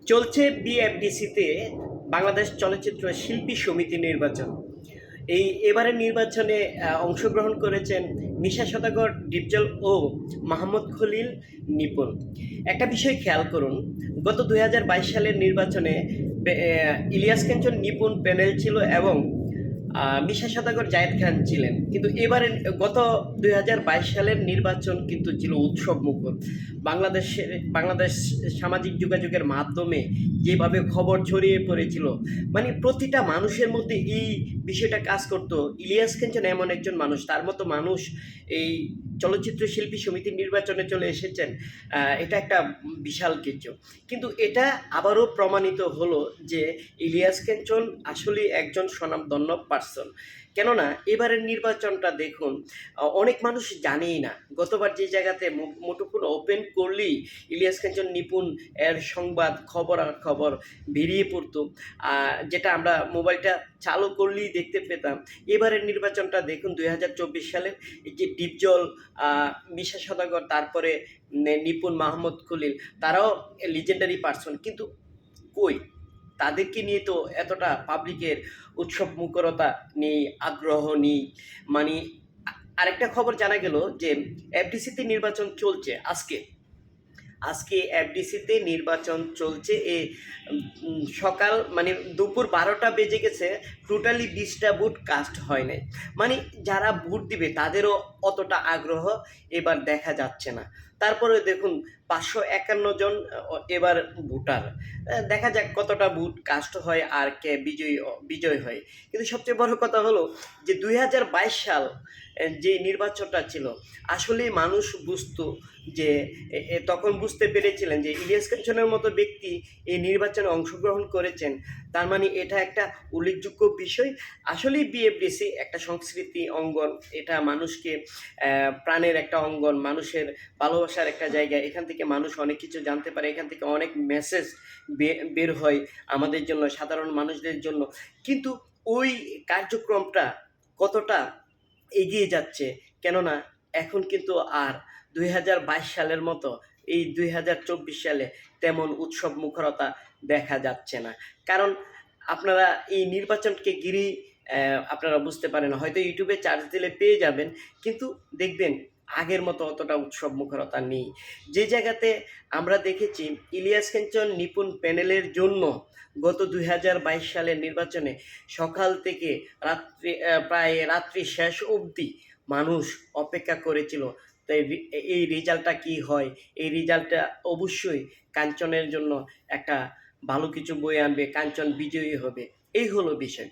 চলছে বিএফডিসিতে বাংলাদেশ চলচ্চিত্র শিল্পী সমিতি নির্বাচন। এবারের নির্বাচনে অংশগ্রহণ করেছেন মিশা সওদাগর, ডিপজল ও মাহমুদ খলিল নিপুণ। একটা বিষয় খেয়াল করুন, গত 2022 সালের নির্বাচনে ইলিয়াস কাঞ্চন নিপুণ প্যানেল ছিল এবং মিশা সওদাগর, জায়েদ খান ছিলেন। কিন্তু এবারে গত 2022 সালের নির্বাচন কিন্তু ছিল উৎসব মুখর। বাংলাদেশ সামাজিক যোগাযোগের মাধ্যমে যেভাবে খবর ছড়িয়ে পড়েছিল, মানে প্রতিটা মানুষের মধ্যে এই বিষয়টা কাজ করতো। ইলিয়াস কাঞ্চন এমন একজন মানুষ, তার মতো মানুষ এই চলচ্চিত্র শিল্পী সমিতির নির্বাচনে চলে এসেছেন। এটা একটা বিশাল কিছু। কিন্তু এটা আবারও প্রমাণিত হলো যে ইলিয়াস কাঞ্চন আসলে একজন স্বনামধন্য পার্সন। কেননা এবারের নির্বাচনটা দেখুন, অনেক মানুষ জানেই না। গতবার যে জায়গাতে মুঠোফোন ওপেন করলেই ইলিয়াস কাঞ্চন নিপুণ এর সংবাদ খবর বেরিয়ে পড়তো, যেটা আমরা মোবাইলটা চালু করলেই দেখতে পেতাম। এবারের নির্বাচনটা দেখুন, 2024 সালের যে ডিপজল, মিশা সওদাগর, তারপরে নিপুণ, মাহমুদ খলিল, তারাও লিজেন্ডারি পার্সন, কিন্তু কই তাদেরকে নিয়ে তো এতটা পাবলিকের উৎসব মুখরতা নেই, আগ্রহ নেই। মানে আরেকটা খবর জানা গেল যে এফডিসিতে নির্বাচন চলছে আজকে এফডিসিতে নির্বাচন চলছে। সকাল মানে দুপুর 12টা বেজে গেছে, টোটালি 20টা ভোট কাস্ট হয় নাই। মানে যারা ভোট দিবে তাদেরও অতটা আগ্রহ এবার দেখা যাচ্ছে না। তারপরে দেখুন, 551 জন এবার ভোটার। দেখা যাক কতটা ভোট কাস্ট হয় আর কে বিজয় হয়। কিন্তু সবচেয়ে বড় কথা হলো যে 2022 সাল যে নির্বাচনটা ছিল, আসলেই মানুষ বুঝতো যে তখন বুঝতে পেরেছিলেন যে ইলিয়াস কাঞ্চনের মতো ব্যক্তি এই নির্বাচনে অংশগ্রহণ করেছেন। তার মানে এটা একটা উল্লেখযোগ্য বিষয়। আসলেই বিএফডিসি একটা সংস্কৃতি অঙ্গন, এটা মানুষকে প্রাণের একটা অঙ্গন, মানুষের ভালোবাসার একটা জায়গা। এখান থেকে মানুষ অনেক কিছু জানতে পারে, এখান থেকে অনেক মেসেজ বের হয় আমাদের জন্য, সাধারণ মানুষদের জন্য। কিন্তু ওই কার্যক্রমটা কতটা এগিয়ে যাচ্ছে, কেননা এখন কিন্তু আর 2022 সালের মতো এই 2024 সালে তেমন উৎসব মুখরতা দেখা যাচ্ছে না। কারণ আপনারা এই নির্বাচনকে ঘিরেই আপনারা বুঝতে পারেন, হয়তো ইউটিউবে চার্জ দিলে পেয়ে যাবেন, কিন্তু দেখবেন আগের মতো অতটা উৎসব মুখরতা নেই। যে জায়গাতে আমরা দেখেছি ইলিয়াস কাঞ্চন নিপুণ প্যানেলের জন্য গত 2022 সালের নির্বাচনে সকাল থেকে প্রায় রাত্রি শেষ অবধি মানুষ অপেক্ষা করেছিল। তাই এই রেজাল্টটা কি হয়, এই রেজাল্টটা অবশ্যই কাঞ্চনের জন্য একটা ভালো কিছু বয়ে আনবে, কাঞ্চন বিজয়ী হবে, এই হলো বিষয়।